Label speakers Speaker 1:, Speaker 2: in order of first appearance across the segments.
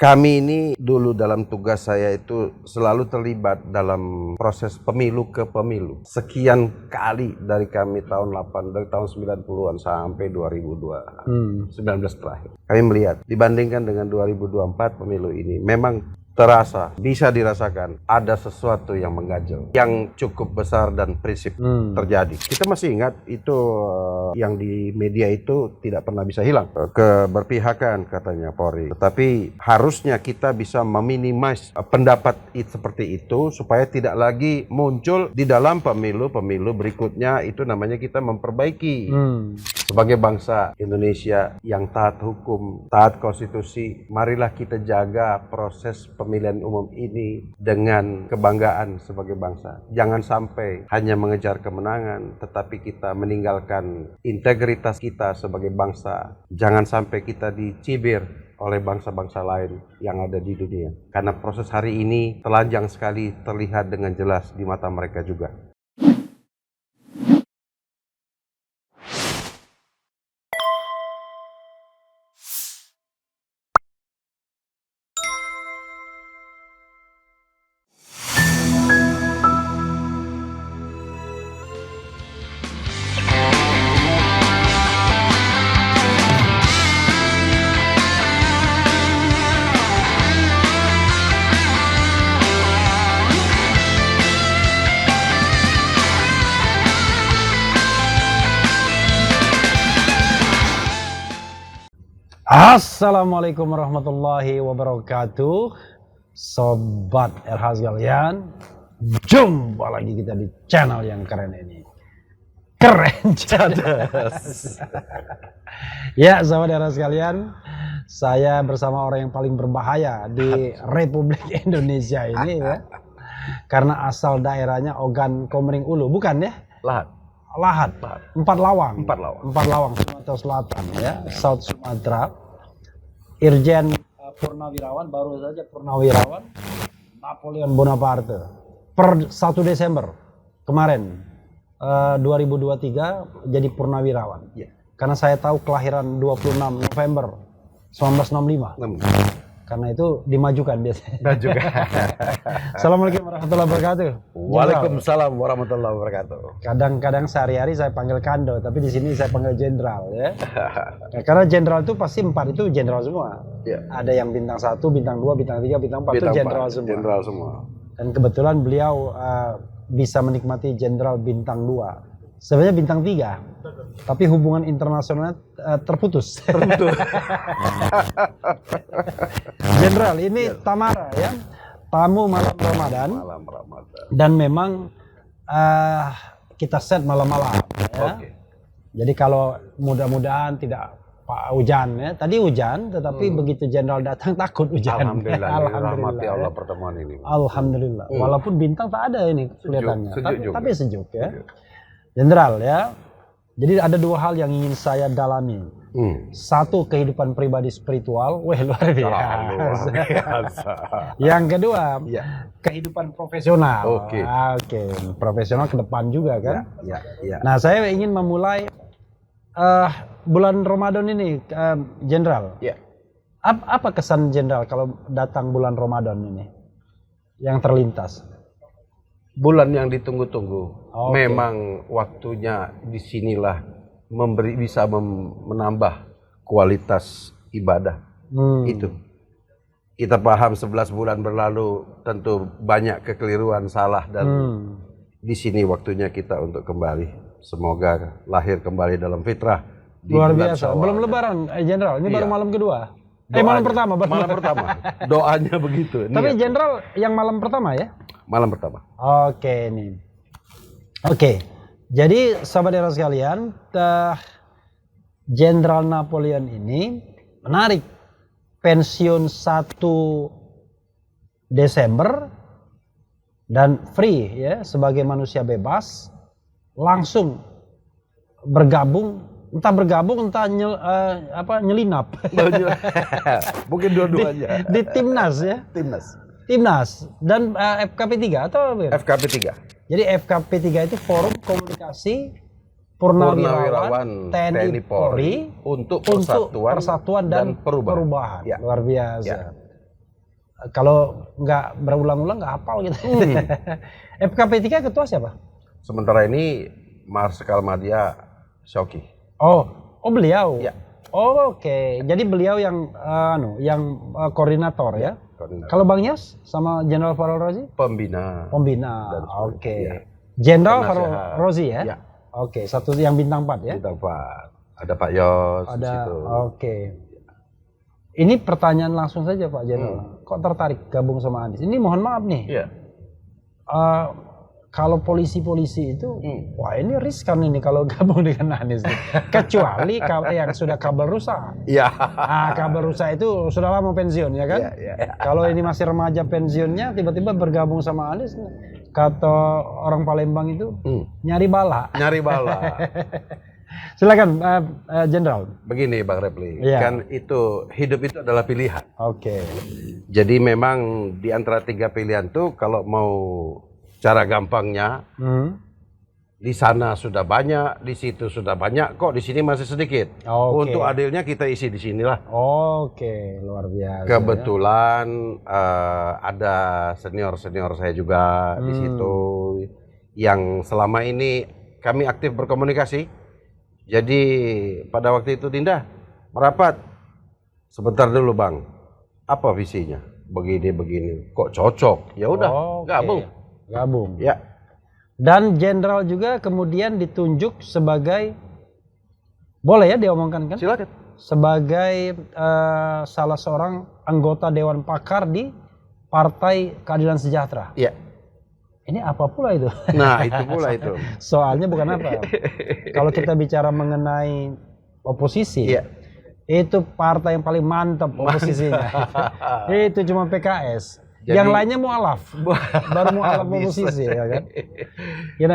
Speaker 1: Kami ini dulu dalam tugas saya itu selalu terlibat dalam proses pemilu ke pemilu. Sekian kali dari kami dari tahun 90-an sampai 2019 terakhir. Kami melihat dibandingkan dengan 2024 pemilu ini memang bisa dirasakan ada sesuatu yang mengganjal, yang cukup besar dan prinsip terjadi. Kita masih ingat itu yang di media itu tidak pernah bisa hilang. Keberpihakan katanya Polri. Tetapi harusnya kita bisa meminimais pendapat seperti itu supaya tidak lagi muncul di dalam pemilu-pemilu berikutnya. Itu namanya kita memperbaiki. Sebagai bangsa Indonesia yang taat hukum, taat konstitusi, marilah kita jaga proses pemilihan umum ini dengan kebanggaan sebagai bangsa. Jangan sampai hanya mengejar kemenangan, tetapi kita meninggalkan integritas kita sebagai bangsa. Jangan sampai kita dicibir oleh bangsa-bangsa lain yang ada di dunia. Karena proses hari ini telanjang sekali terlihat dengan jelas di mata mereka juga.
Speaker 2: Assalamualaikum warahmatullahi wabarakatuh. Sobat RH sekalian, jumpa lagi kita di channel yang keren ini. Keren Cadas. Ya sobat RH sekalian, saya bersama orang yang paling berbahaya di Republik Indonesia ini ya. Karena asal daerahnya Ogan Komering Ulu, bukan ya? Lahat. Empat Lawang Sumatera Selatan ya, South Sumatera. Irjen Purnawirawan, baru saja Purnawirawan Napoleon Bonaparte per 1 Desember kemarin 2023 jadi Purnawirawan. Karena saya tahu kelahiran 26 November 1965. Karena itu dimajukan biasanya. Assalamualaikum warahmatullahi wabarakatuh.
Speaker 1: Waalaikumsalam warahmatullahi wabarakatuh.
Speaker 2: Kadang-kadang sehari-hari saya panggil Kando, tapi di sini saya panggil Jenderal ya. Nah, karena Jenderal itu pasti 4 itu Jenderal semua. Ada yang bintang 1, bintang 2, bintang 3, bintang 4 itu Jenderal semua. Dan kebetulan beliau bisa menikmati Jenderal bintang 2. Sebenarnya bintang 3, tapi hubungan internasionalnya terputus. Jenderal, ini Tamara ya, tamu malam Ramadan. Dan memang kita set malam-malam ya. Jadi kalau mudah-mudahan tidak hujan ya. Tadi hujan, tetapi begitu Jenderal datang takut hujan.
Speaker 1: Alhamdulillah ya Allah pertemuan ini.
Speaker 2: Alhamdulillah. Walaupun bintang tak ada ini kelihatannya, tapi sejuk ya. Jenderal ya, jadi ada 2 hal yang ingin saya dalami. Satu, kehidupan pribadi spiritual, luar biasa. Yang kedua, kehidupan profesional. Profesional ke depan juga kan. Nah, saya ingin memulai bulan Ramadan ini, Jenderal. Apa kesan Jenderal kalau datang bulan Ramadan ini yang terlintas?
Speaker 1: Bulan yang ditunggu-tunggu. Memang waktunya disinilah bisa menambah kualitas ibadah. Itu kita paham 11 bulan berlalu tentu banyak kekeliruan, salah, dan di sini waktunya kita untuk kembali. Semoga lahir kembali dalam fitrah.
Speaker 2: Luar biasa. Belum Lebaran, Jenderal. Ini baru malam kedua. Malam pertama.
Speaker 1: Malam pertama. Doanya begitu.
Speaker 2: Tapi Jenderal yang malam pertama ya?
Speaker 1: Malam pertama.
Speaker 2: Jadi sahabat era sekalian, Jenderal Napoleon ini menarik, pensiun 1 Desember dan free ya, sebagai manusia bebas, langsung bergabung, entah nyelinap.
Speaker 1: Mungkin dua-duanya.
Speaker 2: Di Timnas ya. Timnas dan FKP3 atau apa?
Speaker 1: FKP3.
Speaker 2: Jadi FKP3 itu Forum Komunikasi Purnawirawan TNI Polri
Speaker 1: untuk
Speaker 2: persatuan dan perubahan. Luar biasa. kalau nggak berulang-ulang nggak hafal gitu. FKP 3 ketua siapa?
Speaker 1: Sementara ini Marsikal Madya Syauqi.
Speaker 2: Oh beliau.
Speaker 1: Ya.
Speaker 2: Oh, oke. Jadi beliau yang koordinator ya.
Speaker 1: Koordinator.
Speaker 2: Kalau Bang Yos sama Jenderal Farol Rozi?
Speaker 1: Pembina.
Speaker 2: Pembina.
Speaker 1: Dan
Speaker 2: Oke.
Speaker 1: ya.
Speaker 2: Jenderal Farol
Speaker 1: Penasehat.
Speaker 2: Rozi ya?
Speaker 1: Ya.
Speaker 2: Oke, satu yang bintang 4 ya?
Speaker 1: Bintang 4. Ada Pak Yos di
Speaker 2: Ada.
Speaker 1: situ.
Speaker 2: Oke. Ini pertanyaan langsung saja Pak Jenderal. Kok tertarik gabung sama Anies? Ini mohon maaf nih.
Speaker 1: Iya.
Speaker 2: Kalau polisi-polisi itu, wah ini riskan ini kalau gabung dengan Anies. Kecuali kalau yang sudah kabel rusak.
Speaker 1: Iya.
Speaker 2: Nah, kabel rusak itu sudah lama pensiun ya kan?
Speaker 1: Iya.
Speaker 2: Kalau ini masih remaja pensiunnya, tiba-tiba bergabung sama Anies, kata orang Palembang itu nyari bala.
Speaker 1: Nyari bala.
Speaker 2: Silakan, Jenderal.
Speaker 1: Begini Bang Repli,
Speaker 2: Iya.
Speaker 1: kan itu hidup itu adalah pilihan.
Speaker 2: Oke.
Speaker 1: Jadi memang di antara 3 pilihan tuh kalau mau cara gampangnya di sana sudah banyak, di situ sudah banyak, kok di sini masih sedikit.
Speaker 2: Oke.
Speaker 1: Untuk adilnya kita isi di sinilah.
Speaker 2: Oke, luar biasa.
Speaker 1: Kebetulan ada senior saya juga di situ yang selama ini kami aktif berkomunikasi. Jadi pada waktu itu Dinda merapat, sebentar dulu Bang, apa visinya? Begini, kok cocok? Ya udah, gabung. Ya.
Speaker 2: Dan Jenderal juga kemudian ditunjuk sebagai, boleh ya diomongkan kan?
Speaker 1: Silakan.
Speaker 2: Sebagai salah seorang anggota Dewan Pakar di Partai Keadilan Sejahtera.
Speaker 1: Iya.
Speaker 2: Ini apa pula itu?
Speaker 1: Nah, itu pula itu.
Speaker 2: Soalnya bukan apa. Kalau kita bicara mengenai oposisi,
Speaker 1: Iya.
Speaker 2: itu partai yang paling mantap oposisinya. Itu cuma PKS.
Speaker 1: Jadi,
Speaker 2: yang lainnya mualaf. Baru mualaf oposisi ya kan.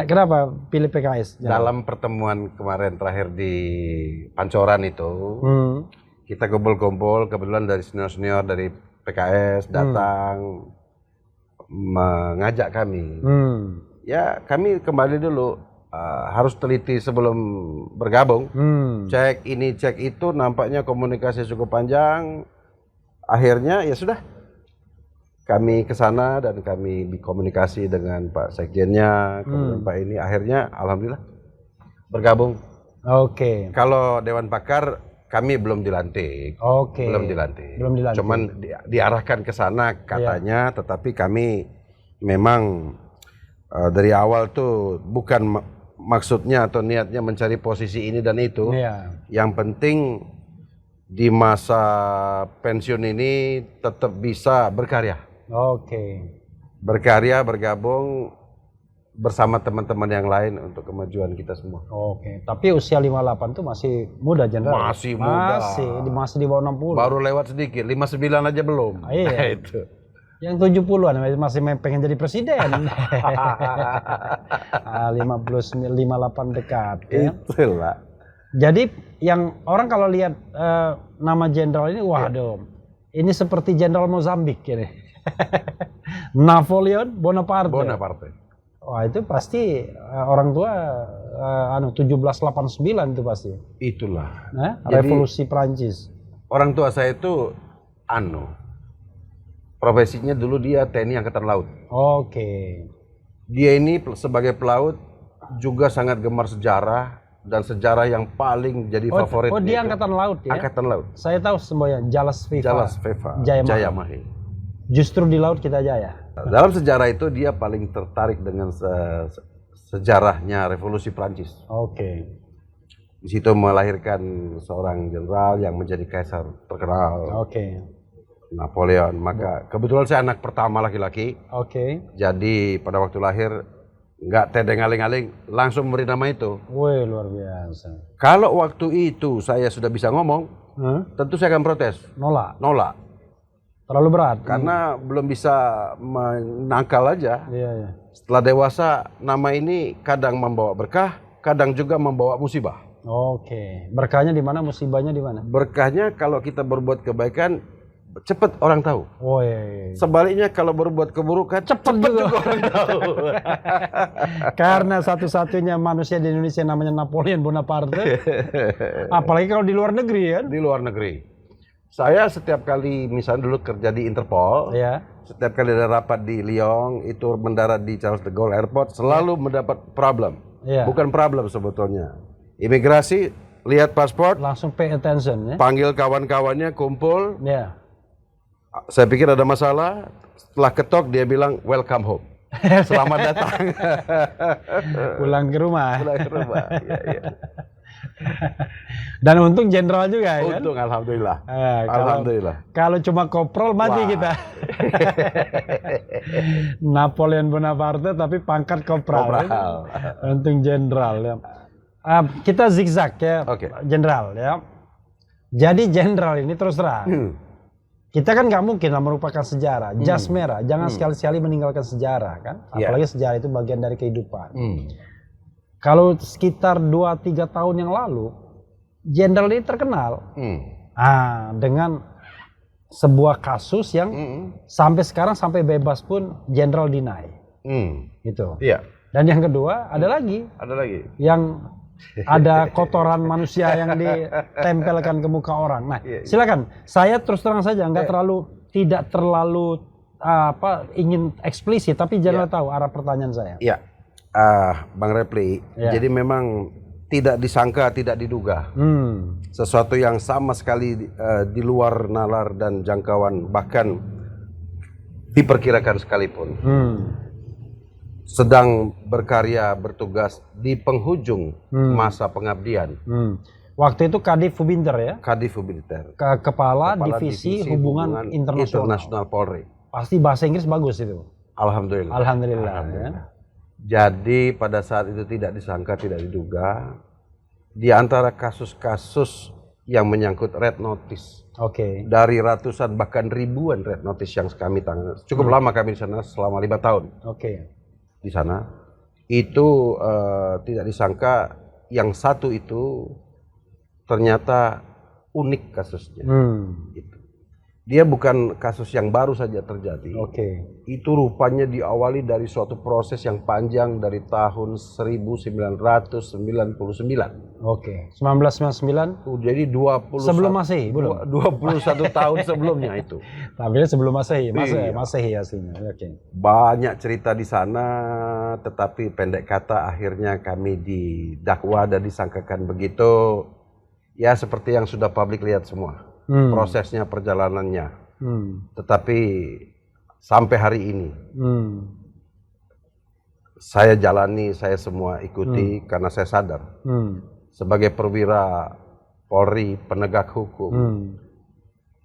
Speaker 2: Kenapa pilih PKS?
Speaker 1: Dalam pertemuan kemarin terakhir di Pancoran itu, kita kumpul-kumpul, kebetulan dari senior-senior dari PKS datang mengajak kami. Ya kami kembali dulu, harus teliti sebelum bergabung. Cek ini cek itu, nampaknya komunikasi cukup panjang. Akhirnya ya sudah, kami ke sana dan kami dikomunikasi dengan Pak Sekjennya, kemudian Pak ini, akhirnya alhamdulillah bergabung.
Speaker 2: Oke.
Speaker 1: Kalau Dewan Pakar kami belum dilantik.
Speaker 2: Oke.
Speaker 1: Belum dilantik. Cuman diarahkan ke sana katanya, tetapi kami memang dari awal tuh bukan maksudnya atau niatnya mencari posisi ini dan itu. Yang penting di masa pensiun ini tetap bisa berkarya.
Speaker 2: Oke.
Speaker 1: Berkarya, bergabung bersama teman-teman yang lain untuk kemajuan kita semua.
Speaker 2: Oke, tapi usia 58 tuh masih muda Jenderal.
Speaker 1: Masih muda.
Speaker 2: Masih di bawah 60.
Speaker 1: Baru lewat sedikit, 59 aja belum.
Speaker 2: Iya.
Speaker 1: Itu.
Speaker 2: Yang 70-an masih pengen jadi presiden. 58 dekat ya.
Speaker 1: Itulah.
Speaker 2: Jadi yang orang kalau lihat nama jenderal ini, waduh, ini seperti jenderal Mozambik ini. Napoleon Bonaparte. Wah itu pasti orang tua 1789 itu pasti.
Speaker 1: Itulah.
Speaker 2: Revolusi Prancis.
Speaker 1: Orang tua saya itu profesinya dulu dia TNI Angkatan Laut.
Speaker 2: Oke.
Speaker 1: Dia ini sebagai pelaut juga sangat gemar sejarah, dan sejarah yang paling jadi favorit.
Speaker 2: Oh dia Angkatan Laut ya?
Speaker 1: Angkatan Laut.
Speaker 2: Saya tahu semuanya, Jalas Viva. Jayamahe. Justru di laut kita jaya.
Speaker 1: Dalam sejarah itu dia paling tertarik dengan sejarahnya Revolusi Prancis.
Speaker 2: Oke.
Speaker 1: Di situ melahirkan seorang jenderal yang menjadi kaisar terkenal.
Speaker 2: Oke.
Speaker 1: Napoleon. Maka kebetulan saya anak pertama laki-laki.
Speaker 2: Oke.
Speaker 1: Jadi pada waktu lahir nggak tedeng aling-aling, langsung memberi nama itu.
Speaker 2: Wih, luar biasa.
Speaker 1: Kalau waktu itu saya sudah bisa ngomong, tentu saya akan protes. Nolak.
Speaker 2: Terlalu berat.
Speaker 1: Karena belum bisa menangkal aja.
Speaker 2: Iya.
Speaker 1: Setelah dewasa, nama ini kadang membawa berkah, kadang juga membawa musibah.
Speaker 2: Oke. Berkahnya di mana, musibahnya di mana?
Speaker 1: Berkahnya kalau kita berbuat kebaikan, cepat orang tahu.
Speaker 2: Oh iya.
Speaker 1: Sebaliknya kalau berbuat keburukan, cepat juga orang tahu.
Speaker 2: Karena satu-satunya manusia di Indonesia namanya Napoleon Bonaparte. Apalagi kalau di luar negeri kan?
Speaker 1: Di luar negeri. Saya setiap kali misalnya dulu kerja di Interpol,
Speaker 2: Ya.
Speaker 1: setiap kali ada rapat di Lyon, itu mendarat di Charles de Gaulle Airport, selalu mendapat problem.
Speaker 2: Ya.
Speaker 1: Bukan problem sebetulnya. Imigrasi, lihat paspor,
Speaker 2: Langsung pay attention ya.
Speaker 1: panggil kawan-kawannya, kumpul.
Speaker 2: Ya.
Speaker 1: Saya pikir ada masalah, setelah ketok dia bilang, welcome home. Selamat datang.
Speaker 2: Pulang ke rumah.
Speaker 1: Pulang ke rumah. Ya, ya.
Speaker 2: Dan untung jenderal juga ya kan?
Speaker 1: Untung, alhamdulillah.
Speaker 2: Kalau-
Speaker 1: Alhamdulillah.
Speaker 2: Kalau cuma koprol mati
Speaker 1: Wah.
Speaker 2: kita. Napoleon Bonaparte tapi pangkat kopral.
Speaker 1: Kopral.
Speaker 2: Untung jenderal ya. Kita zigzag ya,
Speaker 1: Oke.
Speaker 2: jenderal ya. Jadi jenderal ini terus terang. Kita kan nggak mungkin lah merupakan sejarah. Jas merah, jangan sekali-sekali meninggalkan sejarah kan.
Speaker 1: Iya.
Speaker 2: Apalagi sejarah itu bagian dari kehidupan.
Speaker 1: Hmm.
Speaker 2: Kalau sekitar 2-3 tahun yang lalu, jenderal ini terkenal dengan sebuah kasus yang sampai sekarang sampai bebas pun jenderal deny, gitu.
Speaker 1: Iya.
Speaker 2: Dan yang kedua ada lagi
Speaker 1: Ada lagi.
Speaker 2: yang ada kotoran manusia yang ditempelkan ke muka orang. Nah,
Speaker 1: Iya, iya.
Speaker 2: silakan. Saya terus terang saja tidak terlalu ingin eksplisit, tapi jangan tahu arah pertanyaan saya.
Speaker 1: Iya. Bang Repli,
Speaker 2: Ya.
Speaker 1: jadi memang tidak disangka, tidak diduga. Sesuatu yang sama sekali di luar nalar dan jangkauan, bahkan diperkirakan sekalipun. Sedang berkarya, bertugas di penghujung masa pengabdian.
Speaker 2: Waktu itu Kadif Fubinter ya,
Speaker 1: Kadif Militer.
Speaker 2: Kepala Divisi Hubungan Internasional.
Speaker 1: Polri.
Speaker 2: Pasti bahasa Inggris bagus itu.
Speaker 1: Alhamdulillah.
Speaker 2: Alhamdulillah. Ya.
Speaker 1: Jadi pada saat itu tidak disangka, tidak diduga, di antara kasus-kasus yang menyangkut red notice,
Speaker 2: Oke.
Speaker 1: dari ratusan bahkan ribuan red notice yang kami tangani, cukup lama kami di sana selama 5 tahun
Speaker 2: Oke.
Speaker 1: di sana, itu tidak disangka yang satu itu ternyata unik kasusnya. Gitu. Dia bukan kasus yang baru saja terjadi.
Speaker 2: Oke.
Speaker 1: Itu rupanya diawali dari suatu proses yang panjang dari tahun 1999.
Speaker 2: Oke. 1999
Speaker 1: Jadi 21
Speaker 2: sebelum Masehi, belum?
Speaker 1: 21 tahun sebelumnya itu.
Speaker 2: Tapi sebelum Masehi,
Speaker 1: Iya.
Speaker 2: Masehi aslinya. Oke.
Speaker 1: Banyak cerita di sana, tetapi pendek kata akhirnya kami didakwa dan disangkakan begitu. Ya seperti yang sudah publik lihat semua. Prosesnya, perjalanannya. Tetapi sampai hari ini saya jalani, saya semua ikuti karena saya sadar sebagai perwira Polri, penegak hukum,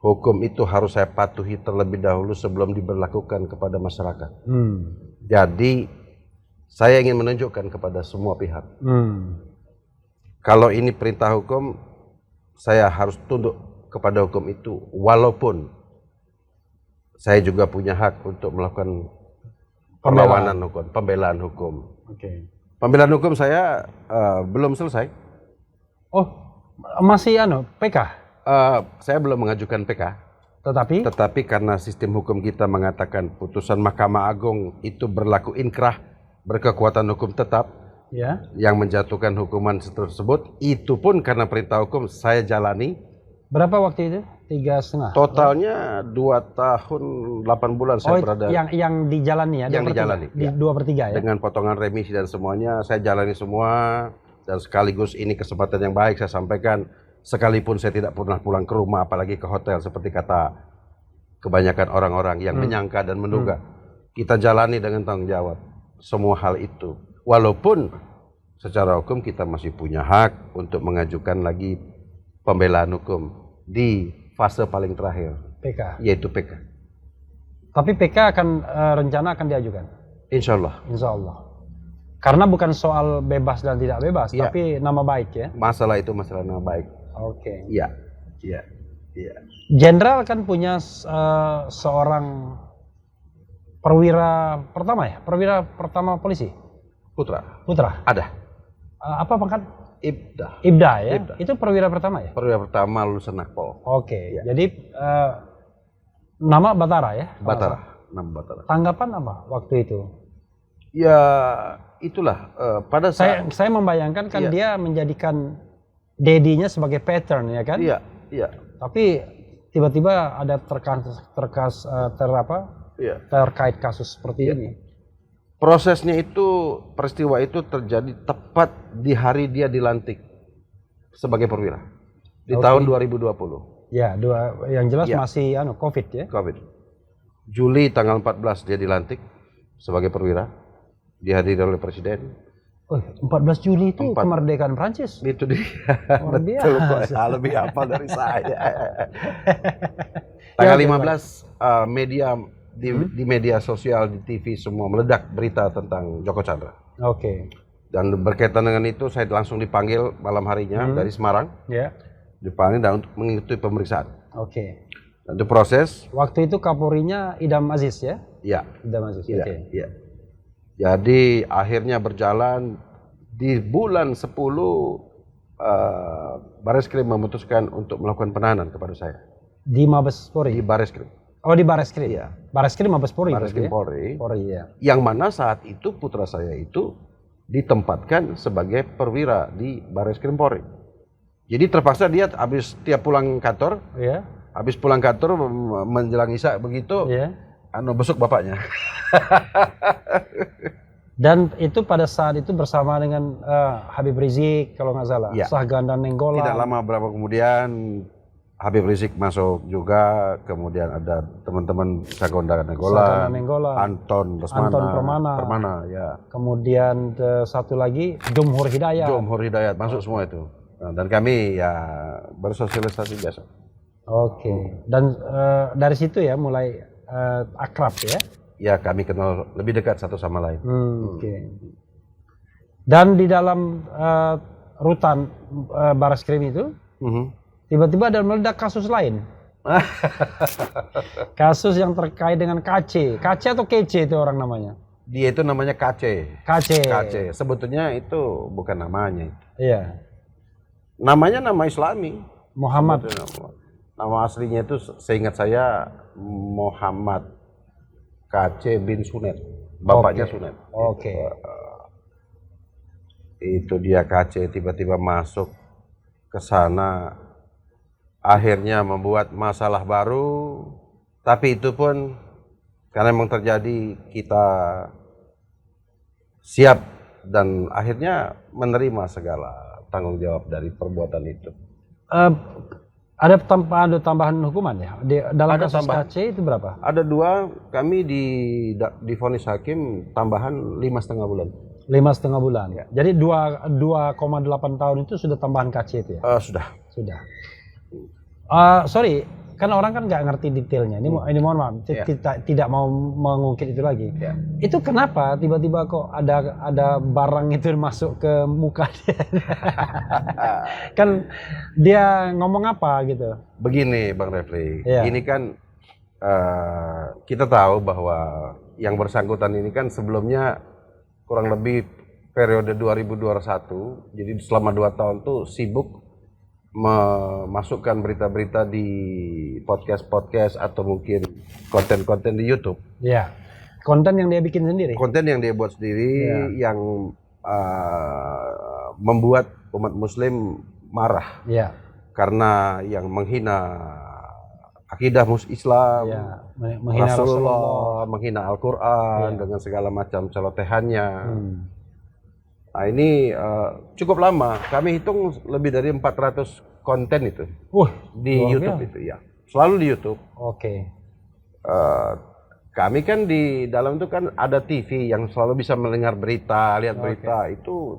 Speaker 1: hukum itu harus saya patuhi terlebih dahulu sebelum diberlakukan kepada masyarakat. Jadi saya ingin menunjukkan kepada semua pihak, kalau ini perintah hukum, saya harus tunduk kepada hukum itu, walaupun saya juga punya hak untuk melakukan perlawanan hukum, pembelaan hukum.
Speaker 2: Oke.
Speaker 1: Pembelaan hukum saya belum selesai.
Speaker 2: Oh, masih PK.
Speaker 1: Saya belum mengajukan PK,
Speaker 2: Tetapi
Speaker 1: karena sistem hukum kita mengatakan putusan Mahkamah Agung itu berlaku inkrah, berkekuatan hukum tetap,
Speaker 2: ya.
Speaker 1: yang menjatuhkan hukuman tersebut, itu pun karena perintah hukum saya jalani.
Speaker 2: Berapa waktu itu? 3,5.
Speaker 1: Totalnya 2 tahun 8 bulan saya berada.
Speaker 2: yang dijalani ya?
Speaker 1: Yang dijalani, ya.
Speaker 2: 2/3 ya?
Speaker 1: Dengan potongan remisi dan semuanya, saya jalani semua. Dan sekaligus ini kesempatan yang baik saya sampaikan, sekalipun saya tidak pernah pulang ke rumah, apalagi ke hotel, seperti kata kebanyakan orang-orang yang menyangka dan menduga. Kita jalani dengan tanggung jawab semua hal itu. Walaupun secara hukum kita masih punya hak untuk mengajukan lagi pembelaan hukum di fase paling terakhir,
Speaker 2: PK.
Speaker 1: yaitu PK.
Speaker 2: Tapi PK rencana akan diajukan?
Speaker 1: Insya Allah.
Speaker 2: Insya Allah. Karena bukan soal bebas dan tidak bebas,
Speaker 1: Ya.
Speaker 2: tapi nama baik ya?
Speaker 1: Masalah itu masalah nama baik.
Speaker 2: Oke.
Speaker 1: Iya, iya, iya.
Speaker 2: Jenderal kan punya seorang perwira pertama ya? Perwira pertama polisi? Putra?
Speaker 1: Ada.
Speaker 2: Apa pangkat?
Speaker 1: Ibda.
Speaker 2: Ya?
Speaker 1: Ibda.
Speaker 2: Itu perwira pertama ya?
Speaker 1: Perwira pertama lulusan Akpol.
Speaker 2: Oke,
Speaker 1: Ya.
Speaker 2: jadi nama Batara ya?
Speaker 1: Nama Batara.
Speaker 2: Tanggapan apa waktu itu?
Speaker 1: Ya, itulah pada saat
Speaker 2: Saya membayangkan kan
Speaker 1: Iya.
Speaker 2: dia menjadikan dedinya sebagai pattern ya kan?
Speaker 1: Iya, iya.
Speaker 2: Tapi tiba-tiba ada
Speaker 1: Iya.
Speaker 2: terkait kasus seperti
Speaker 1: Iya.
Speaker 2: ini?
Speaker 1: Prosesnya itu, peristiwa itu terjadi tepat di hari dia dilantik sebagai perwira di
Speaker 2: Oke.
Speaker 1: tahun 2020.
Speaker 2: Ya, yang jelas
Speaker 1: Iya.
Speaker 2: masih COVID ya.
Speaker 1: COVID. Juli tanggal 14 dia dilantik sebagai perwira, dihadiri oleh presiden.
Speaker 2: Oh, 14 Juli itu kemerdekaan Prancis.
Speaker 1: Itu dia.
Speaker 2: Luar
Speaker 1: Betul kok,
Speaker 2: biasa.
Speaker 1: lebih hafal dari saya. Tanggal 15 media di media sosial, di TV semua meledak berita tentang Joko Chandra.
Speaker 2: Oke.
Speaker 1: Dan berkaitan dengan itu saya langsung dipanggil malam harinya dari Semarang,
Speaker 2: Ya.
Speaker 1: dipanggil dan untuk mengikuti pemeriksaan.
Speaker 2: Oke.
Speaker 1: Dan itu proses,
Speaker 2: Waktu itu Kapolrinya Idam Aziz ya?
Speaker 1: ya,
Speaker 2: Idam Aziz.
Speaker 1: iya,
Speaker 2: Oke.
Speaker 1: iya. Jadi akhirnya berjalan di bulan 10 Bareskrim memutuskan untuk melakukan penahanan kepada saya
Speaker 2: Di Mabes
Speaker 1: di
Speaker 2: Polri.
Speaker 1: Bareskrim.
Speaker 2: Oh, di Bareskrim.
Speaker 1: Iya.
Speaker 2: Bareskrim Mabes Polri.
Speaker 1: Bareskrim
Speaker 2: berarti ya?
Speaker 1: Polri,
Speaker 2: Polri ya.
Speaker 1: yang mana saat itu putra saya itu ditempatkan sebagai perwira di Bareskrim Polri. Jadi terpaksa dia habis tiap pulang kantor,
Speaker 2: Iya.
Speaker 1: habis pulang kantor menjelang isya begitu,
Speaker 2: Iya.
Speaker 1: besuk bapaknya.
Speaker 2: Dan itu pada saat itu bersama dengan Habib Rizik kalau nggak salah,
Speaker 1: Iya.
Speaker 2: Sahgan dan Nenggolan.
Speaker 1: Tidak lama berapa kemudian Habib Rizik masuk juga, kemudian ada teman-teman Sagonda
Speaker 2: Sahgan
Speaker 1: Nenggolan,
Speaker 2: dan Nenggolan.
Speaker 1: Anton Lesmana,
Speaker 2: Anton Permana.
Speaker 1: Ya,
Speaker 2: Kemudian satu lagi Jumhur Hidayat.
Speaker 1: Jomhur Hidayat masuk semua itu. Nah, dan kami ya bersosialisasi biasa.
Speaker 2: Oke. Dan dari situ ya mulai akrab ya.
Speaker 1: Ya kami kenal lebih dekat satu sama lain.
Speaker 2: Oke. Dan di dalam rutan Bareskrim itu tiba-tiba ada meledak kasus lain. Kasus yang terkait dengan KC. KC atau KC itu orang namanya?
Speaker 1: Dia itu namanya KC.
Speaker 2: KC.
Speaker 1: KC. Sebetulnya itu bukan namanya.
Speaker 2: Iya.
Speaker 1: Namanya nama Islami.
Speaker 2: Muhammad.
Speaker 1: Sebetulnya nama aslinya itu seingat saya Muhammad KC bin Sunet. Bapaknya
Speaker 2: Oke.
Speaker 1: Sunet.
Speaker 2: Oke.
Speaker 1: Itu dia KC tiba-tiba masuk ke sana, akhirnya membuat masalah baru. Tapi itu pun karena memang terjadi, kita siap dan akhirnya menerima segala tanggung jawab dari perbuatan itu.
Speaker 2: Ada tambahan hukuman ya? Dalam
Speaker 1: Ada
Speaker 2: kasus
Speaker 1: tambahan.
Speaker 2: KC itu berapa?
Speaker 1: Ada 2, kami divonis hakim tambahan 5,5 bulan.
Speaker 2: 5,5 bulan. Jadi 2,8 tahun itu sudah tambahan KC itu ya?
Speaker 1: Sudah.
Speaker 2: Sudah. Sorry, kan orang kan nggak ngerti detailnya. Ini mohon maaf, tidak mau mengungkit itu lagi.
Speaker 1: Ya.
Speaker 2: Itu kenapa tiba-tiba kok ada barang itu masuk ke muka dia? Kan dia ngomong apa gitu?
Speaker 1: Begini Bang Refli,
Speaker 2: Iya.
Speaker 1: ini kan kita tahu bahwa yang bersangkutan ini kan sebelumnya kurang lebih periode 2021, jadi selama 2 tahun tuh sibuk memasukkan berita-berita di podcast atau mungkin konten-konten di YouTube.
Speaker 2: Iya. Konten yang dia bikin sendiri.
Speaker 1: Konten yang dia buat sendiri, yang membuat umat Muslim marah.
Speaker 2: Iya.
Speaker 1: Karena yang menghina akidah Islam,
Speaker 2: Menghina
Speaker 1: Rasulullah, menghina Al-Quran dengan segala macam celotehannya. Nah ini cukup lama, kami hitung lebih dari 400 konten itu di YouTube itu ya, selalu di YouTube.
Speaker 2: Oke.
Speaker 1: Kami kan di dalam itu kan ada TV yang selalu bisa mendengar berita, lihat berita, itu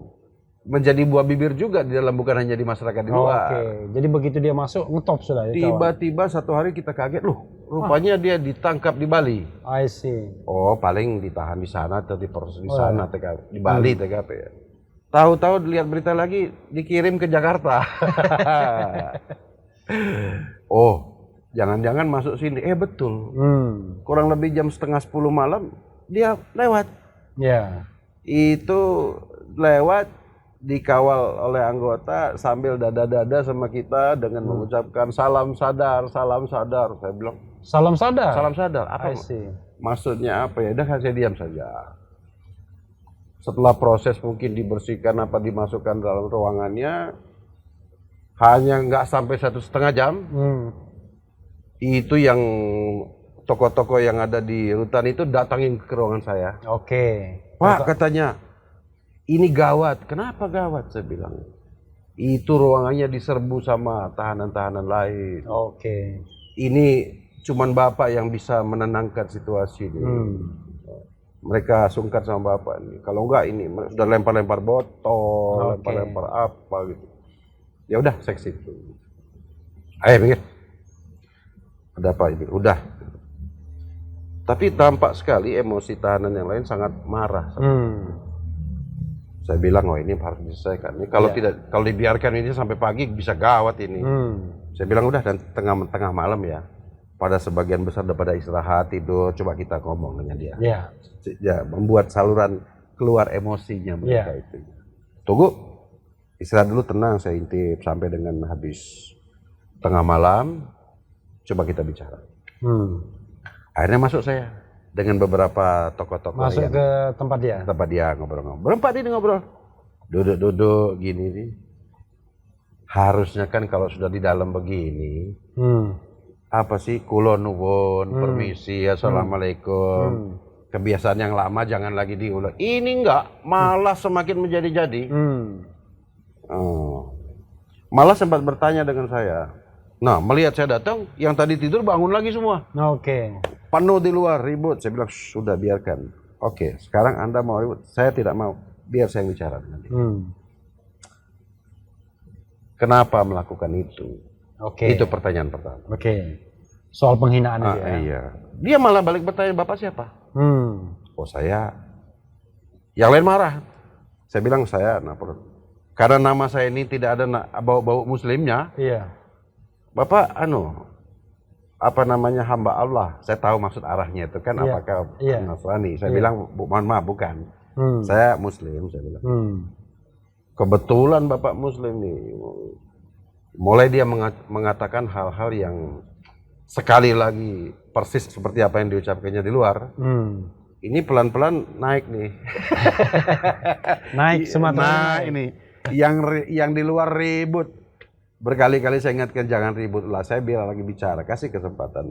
Speaker 1: menjadi buah bibir juga di dalam, bukan hanya di masyarakat di luar.
Speaker 2: Oke, jadi begitu dia masuk ngetop sudah ya.
Speaker 1: Tiba-tiba satu hari kita kaget, loh rupanya dia ditangkap di Bali.
Speaker 2: I see.
Speaker 1: Oh paling ditahan di sana atau diproses di sana, TKP, di Bali TKP ya. Tahu-tahu dilihat berita lagi dikirim ke Jakarta. Oh, jangan-jangan masuk sini. Betul. Kurang lebih jam 9:30 malam dia lewat.
Speaker 2: Ya.
Speaker 1: Itu lewat dikawal oleh anggota sambil dada-dada sama kita dengan mengucapkan salam sadar, salam sadar. Saya bilang,
Speaker 2: salam sadar.
Speaker 1: salam sadar. Apa
Speaker 2: I see.
Speaker 1: maksudnya apa ya? Udah saya diam saja. Setelah proses mungkin dibersihkan apa dimasukkan dalam ruangannya, hanya nggak sampai 1,5 jam, Itu yang tokoh-tokoh yang ada di rutan itu datangin ke ruangan saya.
Speaker 2: Oke.
Speaker 1: Pak, katanya, ini gawat. Kenapa gawat? Saya bilang. Itu ruangannya diserbu sama tahanan-tahanan lain.
Speaker 2: Oke.
Speaker 1: Ini cuman Bapak yang bisa menenangkan situasi ini. Mereka sungkan sama Bapak ini. Kalau enggak ini sudah lempar-lempar botol, lempar-lempar apa gitu. Ya udah, saya ke situ. Ayo minggir. Ada apa ini? Udah. Tapi tampak sekali emosi tahanan yang lain sangat marah. Saya bilang, oh ini harus diselesaikan. Ini kalau kalau dibiarkan ini sampai pagi bisa gawat ini. Saya bilang udah, dan tengah malam ya. Pada sebagian besar daripada istirahat tidur, coba kita ngomong dengan dia. Ya, membuat saluran keluar emosinya mereka itu. Tunggu, istirahat dulu, tenang, saya intip sampai dengan habis tengah malam. Coba kita bicara. Akhirnya masuk saya dengan beberapa tokoh-tokoh
Speaker 2: masuk ke tempat dia.
Speaker 1: Tempat dia ngobrol-ngobrol. Berempat ini ngobrol. Duduk-duduk gini nih. Harusnya kan kalau sudah di dalam begini, apa sih, kulon nuwun, permisi, assalamualaikum. Kebiasaan yang lama jangan lagi diulang. Ini enggak, malah semakin menjadi-jadi. Malah sempat bertanya dengan saya. Nah, melihat saya datang, yang tadi tidur bangun lagi semua. Penuh di luar, ribut. Saya bilang, sudah biarkan. Oke, sekarang Anda mau ribut? Saya tidak mau. Biar saya yang bicara nanti. Kenapa melakukan itu? Itu pertanyaan pertama.
Speaker 2: Soal penghinaan itu ya?
Speaker 1: Iya. Dia malah balik bertanya, Bapak siapa? Oh, saya. Yang lain marah. Saya bilang, saya. Karena nama saya ini tidak ada bau-bau muslimnya. Bapak, apa namanya, hamba Allah. Saya tahu maksud arahnya itu kan, apakah Nasrani. Saya bilang, mohon maaf, bukan. Saya Muslim, saya bilang. Kebetulan Bapak Muslim nih. Mulai dia mengatakan hal-hal yang sekali lagi persis seperti apa yang diucapkannya di luar. Ini pelan-pelan naik nih.
Speaker 2: Naik Sumatera.
Speaker 1: Nah, ini yang di luar ribut. Berkali-kali saya ingatkan jangan ribut lah. Saya biar lagi bicara, kasih kesempatan.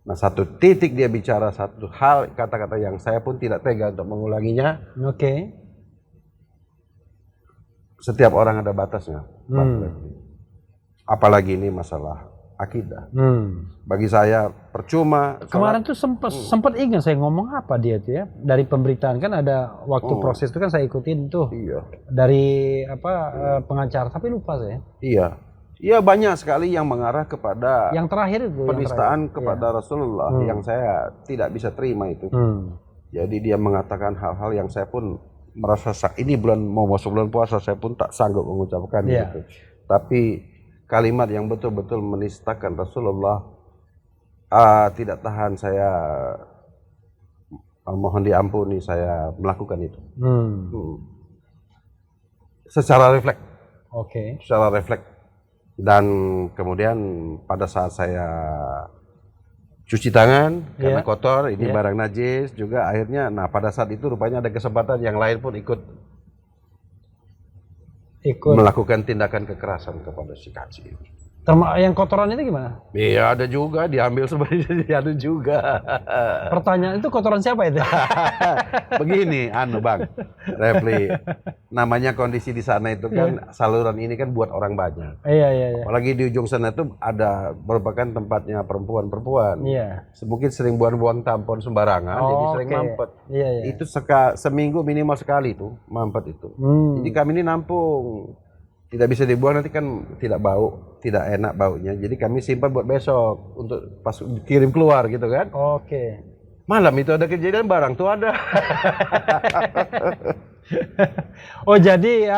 Speaker 1: Nah, satu titik dia bicara satu hal, kata-kata yang saya pun tidak tega untuk mengulanginya. Setiap orang ada batasnya. Apalagi ini masalah akidah. Bagi saya percuma.
Speaker 2: Kemarin tuh sempat ingat saya ngomong apa dia tuh ya, dari pemberitaan kan ada waktu proses itu kan saya ikutin tuh. Dari pengacara, tapi lupa saya.
Speaker 1: Iya, banyak sekali yang mengarah kepada
Speaker 2: yang terakhir itu
Speaker 1: penistaan kepada Rasulullah yang saya tidak bisa terima itu. Jadi dia mengatakan hal-hal yang saya pun merasa ini mau masuk bulan puasa, saya pun tak sanggup mengucapkan gitu. Tapi kalimat yang betul-betul menistakan Rasulullah tidak tahan, saya mohon diampuni, saya melakukan itu. Secara refleks. Secara refleks. Dan kemudian pada saat saya cuci tangan karena kotor, ini barang najis juga, akhirnya pada saat itu rupanya ada kesempatan yang lain pun ikut melakukan tindakan kekerasan kepada si kaci.
Speaker 2: Yang kotoran itu gimana?
Speaker 1: Iya, ada juga, diambil sebenarnya, ada juga.
Speaker 2: Pertanyaan itu kotoran siapa itu?
Speaker 1: Begini, Bang Refli, namanya kondisi di sana itu kan saluran ini kan buat orang banyak.
Speaker 2: Iya.
Speaker 1: Apalagi di ujung sana itu ada merupakan tempatnya perempuan-perempuan. Mungkin sering buang-buang tampon sembarangan, jadi sering mampet. Itu seminggu minimal sekali tuh mampet itu. Jadi kami ini nampung. Tidak bisa dibuang, nanti kan tidak bau, tidak enak baunya. Jadi kami simpan buat besok untuk pas kirim keluar gitu kan. Malam itu ada kejadian, barang tuh ada.
Speaker 2: Oh, jadi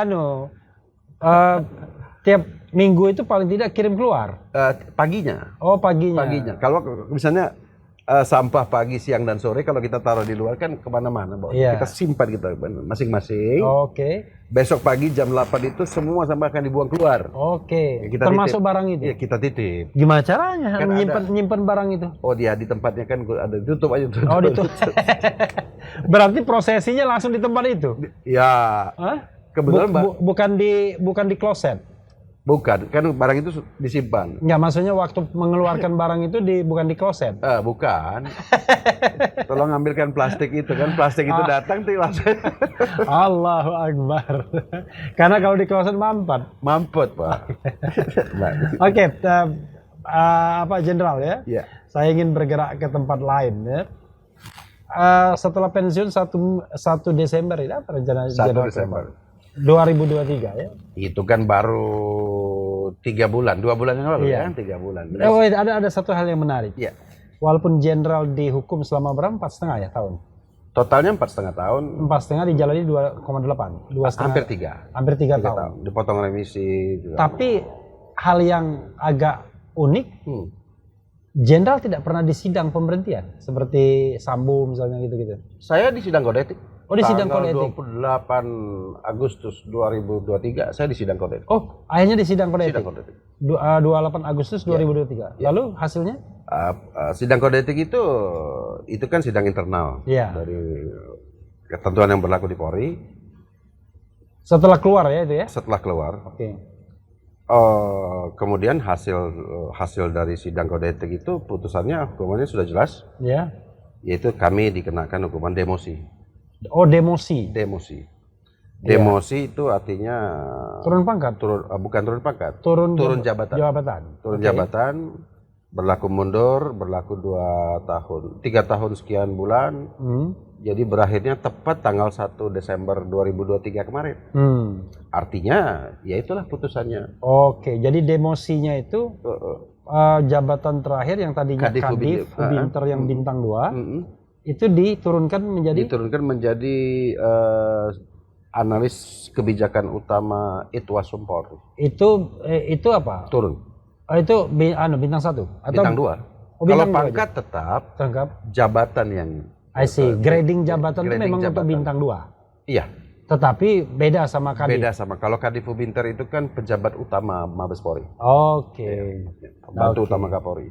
Speaker 2: tiap minggu itu paling tidak kirim keluar?
Speaker 1: Paginya.
Speaker 2: Paginya.
Speaker 1: Kalau misalnya sampah pagi, siang dan sore kalau kita taruh di luar kan kemana-mana, kita simpan kita masing-masing. Besok pagi jam 8 itu semua sampah akan dibuang keluar.
Speaker 2: Termasuk barang itu?
Speaker 1: Iya, kita titip.
Speaker 2: Gimana caranya kan menyimpan barang itu?
Speaker 1: Oh, dia di tempatnya kan ada, ditutup aja.
Speaker 2: Ditutup. Berarti prosesinya langsung di tempat itu?
Speaker 1: Ya. Kebetulan
Speaker 2: bukan di kloset?
Speaker 1: Bukan, kan barang itu disimpan.
Speaker 2: Enggak, maksudnya waktu mengeluarkan barang itu bukan di kloset.
Speaker 1: Bukan. Tolong ambilkan plastik itu kan, plastik itu datang tuh langsung
Speaker 2: Allahu Akbar. Karena kalau di kloset mampet.
Speaker 1: mampet, Pak. Nah,
Speaker 2: Oke, apa Jenderal ya?
Speaker 1: ya.
Speaker 2: Saya ingin bergerak ke tempat lain ya. Setelah pensiun 1 Desember ini apa rencana
Speaker 1: 1
Speaker 2: Jenderal
Speaker 1: Desember.
Speaker 2: 2023 ya?
Speaker 1: Itu kan baru 3 bulan, 2 bulan yang lalu
Speaker 2: Iya.
Speaker 1: kan, 3 bulan.
Speaker 2: Wait, ada satu hal yang menarik.
Speaker 1: Iya.
Speaker 2: Walaupun Jenderal dihukum selama berapa? 4,5 ya tahun?
Speaker 1: Totalnya 4,5 tahun,
Speaker 2: 4,5 dijalani 2,8. 2,5.
Speaker 1: hampir 3.
Speaker 2: Hampir 3 tahun.
Speaker 1: tahun. Dipotong remisi. juga.
Speaker 2: Tapi hal yang agak unik,
Speaker 1: Hmm.
Speaker 2: Jenderal tidak pernah disidang pemberhentian seperti Sambo misalnya gitu-gitu.
Speaker 1: Saya di sidang kode etik.
Speaker 2: Oh, di sidang kode
Speaker 1: Tanggal
Speaker 2: etik.
Speaker 1: 28 Agustus 2023 saya di sidang kode etik.
Speaker 2: Oh, akhirnya di sidang kode
Speaker 1: Sidang
Speaker 2: etik.
Speaker 1: kode etik.
Speaker 2: 28 Agustus 2023. Lalu hasilnya?
Speaker 1: Sidang kode etik itu kan sidang internal
Speaker 2: Iya.
Speaker 1: dari ketentuan yang berlaku di Polri.
Speaker 2: Setelah keluar ya itu ya?
Speaker 1: Setelah keluar,
Speaker 2: Oke.
Speaker 1: kemudian hasil dari sidang kode etik itu putusannya hukumannya sudah jelas,
Speaker 2: Ya.
Speaker 1: yaitu kami dikenakan hukuman demosi.
Speaker 2: Oh, demosi.
Speaker 1: Demosi.
Speaker 2: Iya.
Speaker 1: Demosi itu artinya
Speaker 2: Turun pangkat.
Speaker 1: bukan turun pangkat,
Speaker 2: Turun
Speaker 1: jabatan.
Speaker 2: Jabatan.
Speaker 1: Turun
Speaker 2: Oke.
Speaker 1: jabatan, berlaku mundur, berlaku 2 tahun, 3 tahun sekian bulan.
Speaker 2: Hmm.
Speaker 1: Jadi berakhirnya tepat tanggal 1 Desember 2023 kemarin.
Speaker 2: Hmm.
Speaker 1: Artinya, ya itulah putusannya.
Speaker 2: Oke, jadi demosinya itu jabatan terakhir yang tadinya
Speaker 1: Kadif
Speaker 2: Kadif Ubinter yang bintang 2
Speaker 1: Mm-mm.
Speaker 2: itu diturunkan menjadi
Speaker 1: Diturunkan menjadi analis kebijakan utama Itwasum Polri.
Speaker 2: itu apa?
Speaker 1: Turun.
Speaker 2: Itu bintang 1 atau
Speaker 1: Bintang 2.
Speaker 2: Oh,
Speaker 1: Kalau
Speaker 2: bintang dua
Speaker 1: pangkat tetap
Speaker 2: tangkap?
Speaker 1: jabatan yang
Speaker 2: I see. Grading jabatan itu
Speaker 1: grading
Speaker 2: memang untuk
Speaker 1: jabatan.
Speaker 2: bintang 2.
Speaker 1: Iya,
Speaker 2: Tetapi beda sama Kadif.
Speaker 1: beda sama kalau Kadif Ubinter itu kan pejabat utama Mabes Polri.
Speaker 2: Oke.
Speaker 1: Pembantu
Speaker 2: Oke.
Speaker 1: utama Kapolri.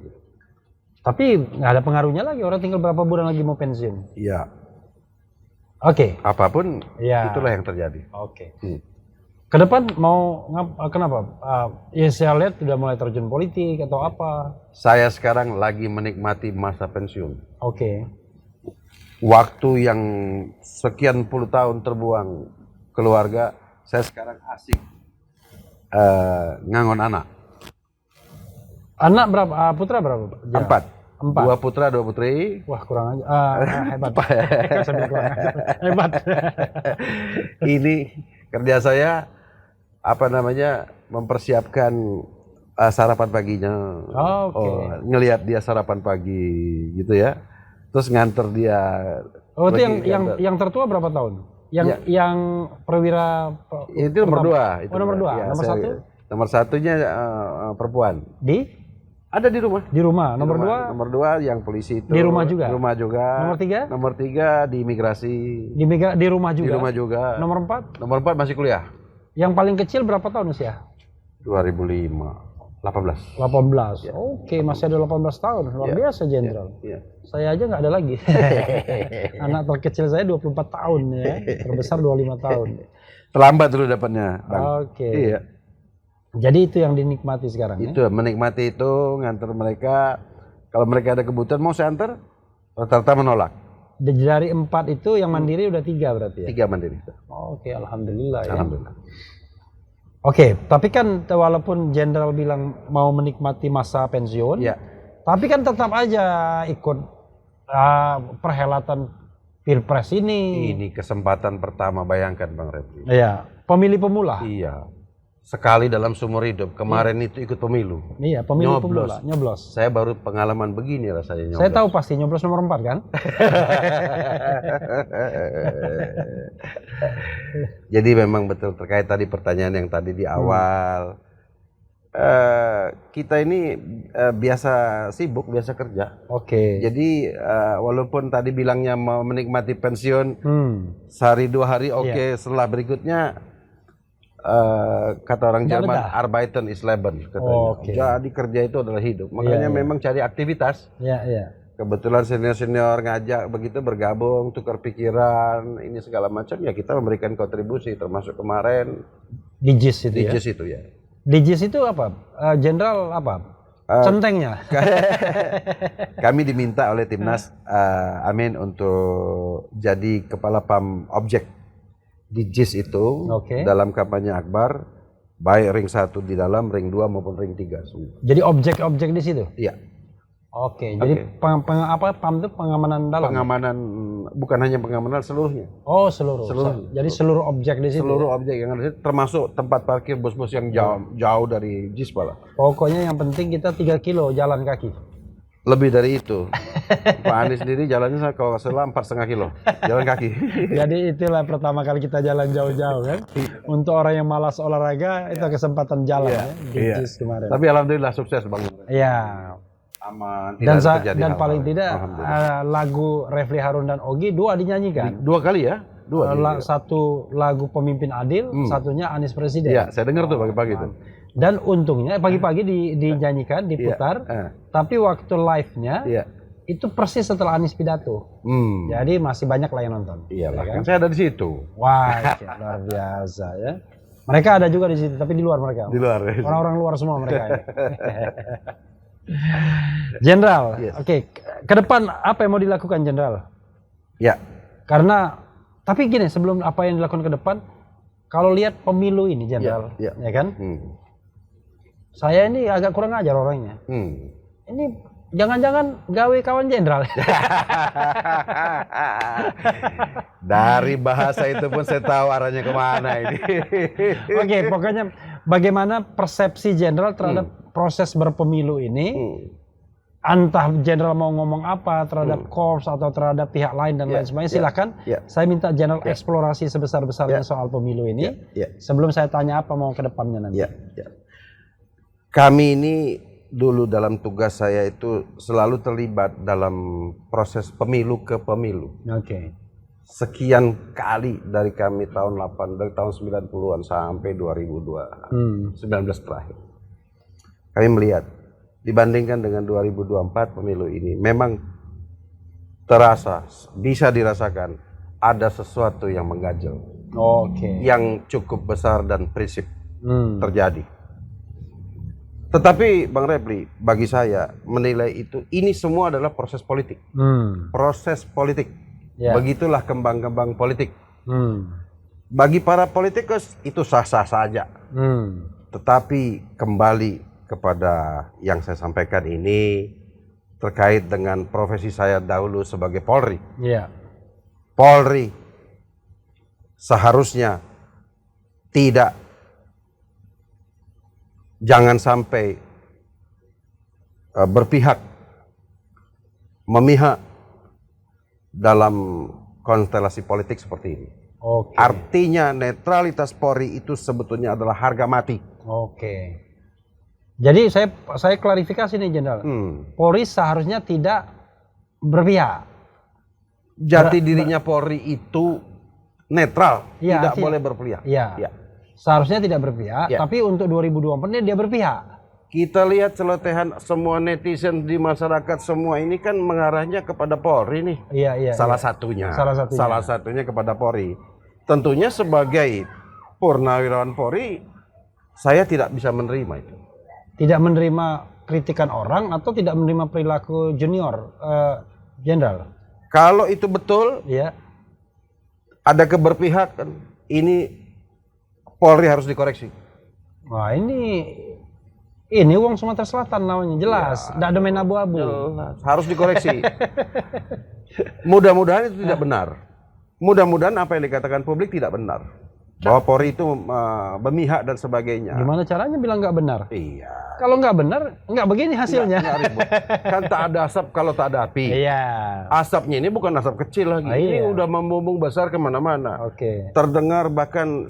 Speaker 2: Tapi nggak ada pengaruhnya lagi, orang tinggal berapa bulan lagi mau pensiun.
Speaker 1: Iya,
Speaker 2: Oke.
Speaker 1: apapun
Speaker 2: Iya.
Speaker 1: itulah yang terjadi.
Speaker 2: Oke.
Speaker 1: Hmm.
Speaker 2: Ke depan mau kenapa? Ya saya lihat sudah mulai terjun politik atau apa.
Speaker 1: Saya sekarang lagi menikmati masa pensiun.
Speaker 2: Oke.
Speaker 1: Waktu yang sekian puluh tahun terbuang keluarga, saya sekarang asik ngangon anak.
Speaker 2: Anak berapa? Putra berapa? Ya.
Speaker 1: 4.
Speaker 2: 4.
Speaker 1: 2 putra, 2 putri.
Speaker 2: Wah, kurang aja. Hebat. Saya bilang kurang aja. Hebat.
Speaker 1: Ini kerja saya mempersiapkan sarapan paginya.
Speaker 2: Oke.
Speaker 1: Ngelihat dia sarapan pagi gitu ya. Terus nganter dia.
Speaker 2: Oh, itu
Speaker 1: pergi nganter.
Speaker 2: yang tertua berapa tahun? Yang perwira
Speaker 1: Itu nomor 2.
Speaker 2: Oh, nomor 2.
Speaker 1: Ya,
Speaker 2: Nomor 1
Speaker 1: nomor 1-nya perempuan. Ada di rumah.
Speaker 2: di rumah. Nomor 2
Speaker 1: Nomor 2 yang polisi itu.
Speaker 2: Di rumah juga?
Speaker 1: Di rumah juga.
Speaker 2: Nomor 3
Speaker 1: Nomor 3 di imigrasi.
Speaker 2: di rumah juga.
Speaker 1: Di rumah juga.
Speaker 2: Nomor 4
Speaker 1: Nomor 4 masih kuliah.
Speaker 2: yang paling kecil berapa tahun usia?
Speaker 1: 2005. 18.
Speaker 2: 18. Oke, masih ada 18 tahun. Luar
Speaker 1: Ya.
Speaker 2: biasa, Jenderal.
Speaker 1: Iya.
Speaker 2: Saya aja nggak ada lagi. Anak terkecil saya 24 tahun ya. Terbesar 25 tahun.
Speaker 1: Terlambat dulu dapatnya, Bang.
Speaker 2: Oke.
Speaker 1: Iya.
Speaker 2: Jadi itu yang dinikmati sekarang ya.
Speaker 1: Itu menikmati itu, nganter mereka. Kalau mereka ada kebutuhan mau saya antar, rata-rata menolak.
Speaker 2: Dari 4 itu yang mandiri udah 3 berarti ya.
Speaker 1: 3 mandiri.
Speaker 2: Oke, alhamdulillah ya.
Speaker 1: Alhamdulillah.
Speaker 2: Oke, tapi kan walaupun Jenderal bilang mau menikmati masa pensiun,
Speaker 1: Ya.
Speaker 2: tapi kan tetap aja ikut perhelatan Pilpres ini.
Speaker 1: Ini kesempatan pertama, bayangkan Bang Refli.
Speaker 2: Iya, pemilih pemula.
Speaker 1: Iya. Sekali dalam seumur hidup. Kemarin itu ikut pemilu.
Speaker 2: Iya, pemilih
Speaker 1: Nyoblos.
Speaker 2: pemula, nyoblos.
Speaker 1: Saya baru pengalaman begini rasanya nyoblos.
Speaker 2: Saya tahu pasti nyoblos nomor 4 kan?
Speaker 1: Jadi memang betul terkait tadi pertanyaan yang tadi di awal. Kita ini biasa sibuk, biasa kerja.
Speaker 2: Oke.
Speaker 1: Jadi walaupun tadi bilangnya mau menikmati pensiun sehari 2 hari, oke.
Speaker 2: Iya.
Speaker 1: Setelah berikutnya kata orang
Speaker 2: Nggak
Speaker 1: Jerman,
Speaker 2: betah.
Speaker 1: Arbeiten ist Leben katanya.
Speaker 2: Oke.
Speaker 1: Jadi kerja itu adalah hidup. Makanya
Speaker 2: Iya, iya.
Speaker 1: memang cari aktivitas.
Speaker 2: Iya, iya.
Speaker 1: Kebetulan senior-senior ngajak begitu, bergabung, tukar pikiran, ini segala macam, ya kita memberikan kontribusi, termasuk kemarin
Speaker 2: Di JIS itu
Speaker 1: di
Speaker 2: ya.
Speaker 1: JIS itu ya.
Speaker 2: Di JIS itu apa? Jenderal apa? Centengnya.
Speaker 1: Kami diminta oleh Timnas Amin untuk jadi kepala PAM objek di JIS itu dalam kampanye Akbar, baik ring 1 di dalam, ring 2 maupun ring 3 semua.
Speaker 2: Jadi objek-objek di situ?
Speaker 1: Iya.
Speaker 2: Oke, jadi PAM itu pengamanan dalam?
Speaker 1: Pengamanan, bukan hanya pengamanan, seluruhnya.
Speaker 2: Oh, seluruh. Jadi seluruh objek di situ?
Speaker 1: Seluruh objek yang ada di situ, termasuk tempat parkir bus-bus yang jauh dari JIS pala.
Speaker 2: Pokoknya yang penting kita 3 kilo jalan kaki.
Speaker 1: Lebih dari itu. Pak Anies sendiri jalannya kalau salah 4,5 kilo jalan kaki.
Speaker 2: Jadi itulah pertama kali kita jalan jauh-jauh kan. Untuk orang yang malas olahraga, itu kesempatan jalan di JIS kemarin.
Speaker 1: Tapi alhamdulillah sukses Bang.
Speaker 2: Iya.
Speaker 1: Aman.
Speaker 2: Dan paling tidak lagu Refli Harun dan Ogi 2 dinyanyikan.
Speaker 1: 2 kali ya? 2.
Speaker 2: Satu lagu Pemimpin Adil, satunya Anies Presiden.
Speaker 1: Iya, saya dengar tuh pagi-pagi tuh.
Speaker 2: Dan untungnya pagi-pagi dinyanyikan, diputar, tapi waktu live-nya itu persis setelah Anies pidato. Jadi masih banyak lah yang nonton.
Speaker 1: Iya, bahkan saya ada di situ.
Speaker 2: Wah, luar biasa ya. Mereka ada juga di situ, tapi di luar mereka.
Speaker 1: Di luar.
Speaker 2: Orang-orang luar semua mereka. Jenderal, oke. Ke depan apa yang mau dilakukan Jenderal?
Speaker 1: Ya.
Speaker 2: Karena, tapi gini, sebelum apa yang dilakukan ke depan, kalau lihat pemilu ini Jenderal, ya kan? Saya ini agak kurang ajar orangnya. Ini jangan-jangan gawe kawan Jenderal.
Speaker 1: Dari bahasa itu pun saya tahu arahnya kemana ini.
Speaker 2: Oke, pokoknya bagaimana persepsi Jenderal terhadap proses berpemilu ini? Entah Jenderal mau ngomong apa terhadap Korps atau terhadap pihak lain dan lain sebagainya, silakan. Saya minta Jenderal eksplorasi sebesar-besarnya soal pemilu ini. Sebelum saya tanya apa mau ke depannya nanti.
Speaker 1: Kami ini dulu dalam tugas saya itu selalu terlibat dalam proses pemilu ke pemilu. Sekian kali dari kami dari tahun 90-an sampai 2002, 19 terakhir. Kami melihat dibandingkan dengan 2024 pemilu ini memang terasa, bisa dirasakan ada sesuatu yang mengganjal. Yang cukup besar dan prinsip terjadi. Tetapi Bang Refli, bagi saya menilai itu, ini semua adalah proses politik. Proses politik. Begitulah kembang-kembang politik. Bagi para politikus itu sah-sah saja. Tetapi kembali kepada yang saya sampaikan ini terkait dengan profesi saya dahulu sebagai Polri. Polri seharusnya jangan sampai berpihak, memihak dalam konstelasi politik seperti ini. Artinya netralitas Polri itu sebetulnya adalah harga mati.
Speaker 2: Jadi saya klarifikasi nih Jenderal. Polri seharusnya tidak berpihak.
Speaker 1: Jati dirinya Polri itu netral, tidak boleh berpihak.
Speaker 2: Seharusnya tidak berpihak, tapi untuk 2024 dia berpihak.
Speaker 1: Kita lihat celotehan semua netizen di masyarakat semua ini kan mengarahnya kepada Polri nih. Salah satunya kepada Polri. Tentunya sebagai purnawirawan Polri, saya tidak bisa menerima itu.
Speaker 2: Tidak menerima kritikan orang atau tidak menerima perilaku junior, Jenderal?
Speaker 1: Kalau itu betul, ada keberpihakan, ini Polri harus dikoreksi.
Speaker 2: Wah, ini uang Sumatera Selatan namanya, jelas. Tidak ada main abu-abu.
Speaker 1: Harus dikoreksi. Mudah-mudahan itu tidak benar. Mudah-mudahan apa yang dikatakan publik tidak benar. Bahwa Polri itu memihak dan sebagainya.
Speaker 2: Gimana caranya bilang nggak benar?
Speaker 1: Iya.
Speaker 2: Kalau nggak benar, nggak begini hasilnya.
Speaker 1: Nggak ribut. Kan tak ada asap kalau tak ada api. Asapnya ini bukan asap kecil lagi. Ini udah membumbung besar kemana-mana. Terdengar bahkan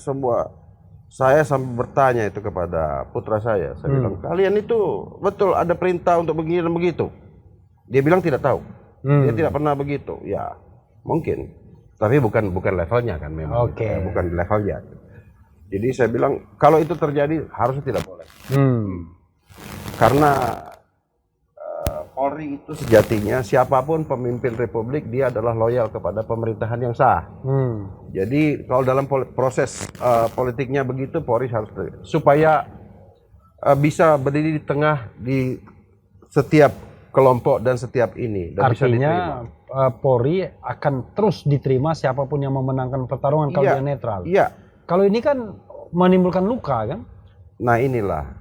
Speaker 1: saya sampai bertanya itu kepada putra saya. Saya bilang, kalian itu betul ada perintah untuk begini dan begitu. Dia bilang tidak tahu. Dia tidak pernah begitu. Ya, mungkin. Tapi bukan levelnya kan memang. Bukan di levelnya. Jadi saya bilang kalau itu terjadi harusnya tidak boleh. Karena Polri itu sejatinya siapapun pemimpin republik dia adalah loyal kepada pemerintahan yang sah. Jadi kalau dalam proses politiknya begitu Polri harus supaya bisa berdiri di tengah di setiap kelompok dan setiap ini. Dan bisa
Speaker 2: Artinya
Speaker 1: diterima.
Speaker 2: Polri akan terus diterima siapapun yang memenangkan pertarungan kalau
Speaker 1: Iya,
Speaker 2: dia netral.
Speaker 1: Iya.
Speaker 2: Kalau ini kan menimbulkan luka kan?
Speaker 1: Nah inilah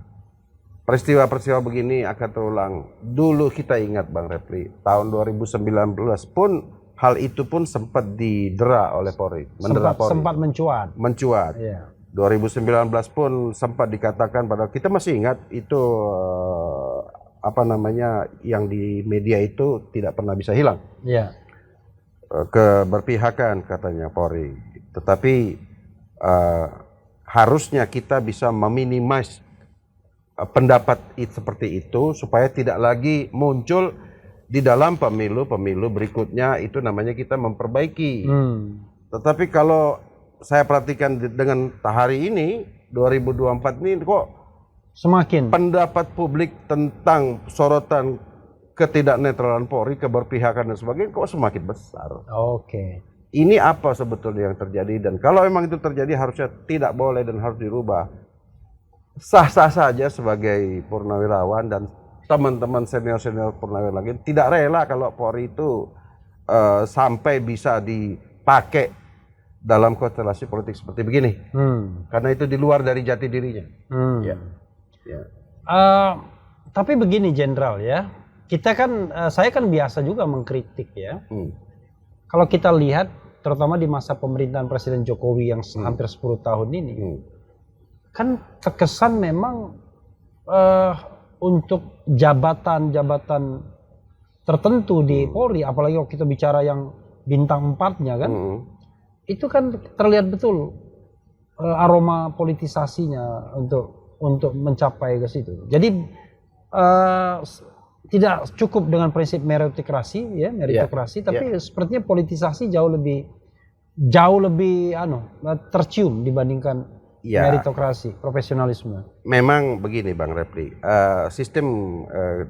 Speaker 1: peristiwa-peristiwa begini akan terulang. Dulu kita ingat Bang Repli, tahun 2019 pun hal itu pun sempat didera oleh Polri,
Speaker 2: Sempat mencuat.
Speaker 1: mencuat.
Speaker 2: Iya.
Speaker 1: 2019 pun sempat dikatakan pada kita masih ingat itu apa namanya yang di media itu tidak pernah bisa hilang.
Speaker 2: Iya.
Speaker 1: Keberpihakan katanya Polri. Tetapi harusnya kita bisa meminimais pendapat seperti itu supaya tidak lagi muncul di dalam pemilu berikutnya. Itu namanya kita memperbaiki. Tetapi kalau saya perhatikan dengan hari ini 2024 ini kok
Speaker 2: Semakin
Speaker 1: pendapat publik tentang sorotan ketidaknetralan Polri, keberpihakan dan sebagainya kok semakin besar.
Speaker 2: Oke.
Speaker 1: Ini apa sebetulnya yang terjadi, dan kalau memang itu terjadi harusnya tidak boleh dan harus dirubah. Sah-sah saja sebagai purnawirawan dan teman-teman senior-senior purnawirawan lagi tidak rela kalau Polri itu sampai bisa dipakai dalam konstelasi politik seperti begini. Karena itu di luar dari jati dirinya. Ya. Ya.
Speaker 2: Tapi begini Jenderal ya, kita kan, saya kan biasa juga mengkritik ya. Kalau kita lihat, terutama di masa pemerintahan Presiden Jokowi yang hampir 10 tahun ini, kan terkesan memang untuk jabatan-jabatan tertentu di Polri, apalagi kalau kita bicara yang bintang 4-nya kan, itu kan terlihat betul aroma politisasinya untuk mencapai ke situ. Jadi tidak cukup dengan prinsip meritokrasi, ya meritokrasi, tapi sepertinya politisasi jauh lebih tercium dibandingkan meritokrasi, profesionalisme.
Speaker 1: Memang begini Bang Repli, sistem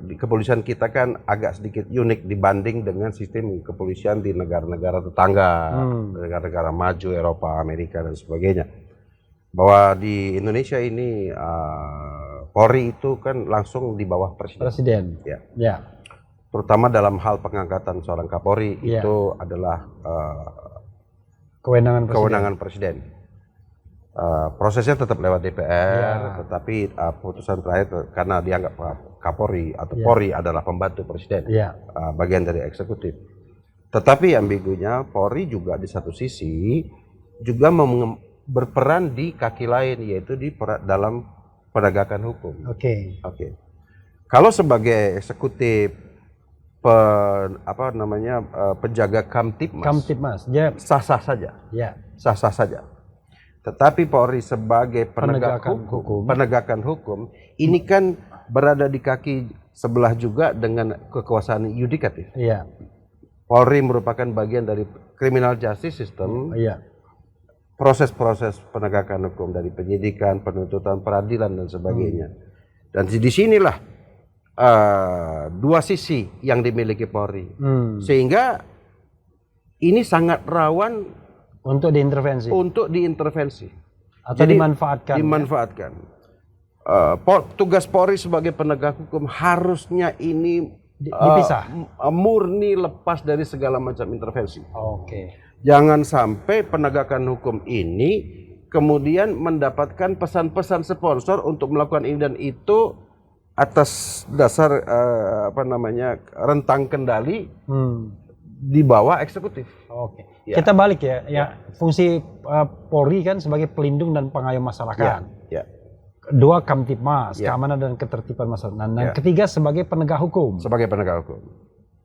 Speaker 1: di kepolisian kita kan agak sedikit unik dibanding dengan sistem kepolisian di negara-negara tetangga, negara-negara maju, Eropa, Amerika dan sebagainya. Bahwa di Indonesia ini Polri itu kan langsung di bawah presiden. Ya. Terutama dalam hal pengangkatan seorang Kapolri itu adalah kewenangan presiden. Prosesnya tetap lewat DPR, tetapi putusan terakhir karena dianggap Kapolri atau Polri adalah pembantu presiden, bagian dari eksekutif. Tetapi ambigunya Polri juga di satu sisi juga berperan di kaki lain, yaitu di dalam penegakan hukum. Oke. Kalau sebagai eksekutif penjaga Kamtipmas, sah-sah saja. Sah-sah saja. Tetapi Polri sebagai penegakan hukum ini kan berada di kaki sebelah juga dengan kekuasaan yudikatif. Polri merupakan bagian dari criminal justice system. Proses-proses penegakan hukum dari penyidikan, penuntutan, peradilan dan sebagainya. Dan di sinilah dua sisi yang dimiliki Polri. Sehingga ini sangat rawan
Speaker 2: untuk diintervensi atau
Speaker 1: jadi,
Speaker 2: dimanfaatkan.
Speaker 1: Tugas Polri sebagai penegak hukum harusnya ini
Speaker 2: dipisah,
Speaker 1: murni lepas dari segala macam intervensi. Jangan sampai penegakan hukum ini kemudian mendapatkan pesan-pesan sponsor untuk melakukan ini dan itu atas dasar rentang kendali di bawah eksekutif.
Speaker 2: Kita balik ya. Fungsi Polri kan sebagai pelindung dan pengayom masyarakat. Dua, Kamtipmas, keamanan dan ketertiban masyarakat. Nah, ketiga sebagai penegak hukum.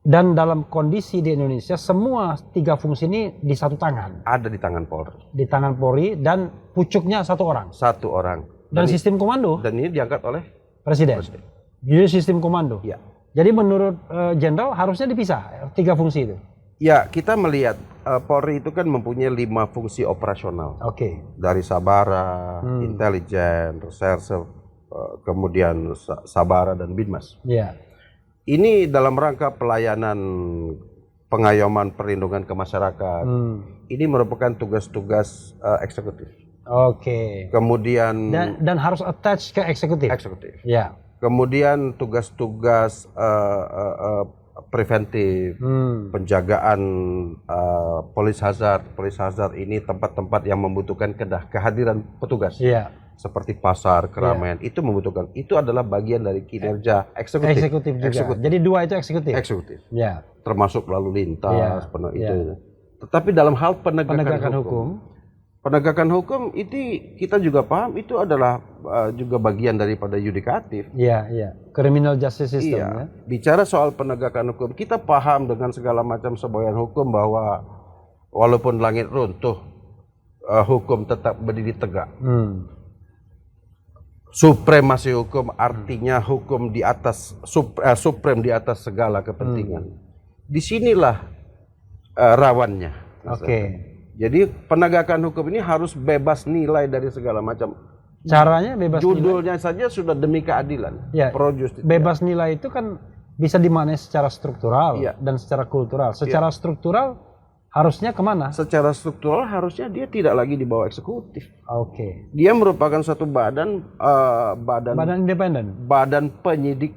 Speaker 2: Dan dalam kondisi di Indonesia semua tiga fungsi ini di satu tangan.
Speaker 1: Ada di tangan Polri.
Speaker 2: Di tangan Polri dan pucuknya satu orang. Dan sistem komando.
Speaker 1: Dan ini diangkat oleh
Speaker 2: Presiden. Jadi sistem komando. Jadi menurut Jenderal harusnya dipisah tiga fungsi itu.
Speaker 1: Ya, kita melihat Polri itu kan mempunyai 5 fungsi operasional. Dari Sabara, intelijen, reserse, kemudian Sabara dan Binmas. Ini dalam rangka pelayanan pengayoman perlindungan ke masyarakat. Ini merupakan tugas-tugas eksekutif.
Speaker 2: Oke.
Speaker 1: Kemudian
Speaker 2: Dan harus attach ke eksekutif.
Speaker 1: eksekutif.
Speaker 2: Ya.
Speaker 1: Kemudian tugas-tugas preventif, penjagaan police hazard ini tempat-tempat yang membutuhkan kehadiran petugas.
Speaker 2: Iya.
Speaker 1: Seperti pasar, keramaian, itu membutuhkan. Itu adalah bagian dari kinerja eksekutif.
Speaker 2: Eksekutif juga. Jadi dua itu eksekutif.
Speaker 1: Eksekutif.
Speaker 2: Ya.
Speaker 1: Termasuk lalu lintas,
Speaker 2: Iya.
Speaker 1: itu. Tetapi dalam hal
Speaker 2: Penegakan hukum.
Speaker 1: penegakan hukum itu kita juga paham itu adalah juga bagian daripada yudikatif.
Speaker 2: Iya, iya. Criminal justice system.
Speaker 1: Iya.
Speaker 2: Ya.
Speaker 1: Bicara soal penegakan hukum, kita paham dengan segala macam semboyan hukum bahwa walaupun langit runtuh, hukum tetap berdiri tegak. Supremasi hukum artinya hukum di atas suprem di atas segala kepentingan. Disinilah rawannya.
Speaker 2: Oke.
Speaker 1: Jadi penegakan hukum ini harus bebas nilai dari segala macam.
Speaker 2: Caranya bebas
Speaker 1: Judulnya saja sudah demi keadilan.
Speaker 2: Ya,
Speaker 1: Pro justice.
Speaker 2: bebas nilai itu kan bisa dimaknai secara struktural
Speaker 1: Iya.
Speaker 2: dan secara kultural. Secara struktural harusnya kemana?
Speaker 1: Secara struktural harusnya dia tidak lagi di bawah eksekutif.
Speaker 2: Oke.
Speaker 1: Dia merupakan suatu badan
Speaker 2: Badan independen.
Speaker 1: badan penyidik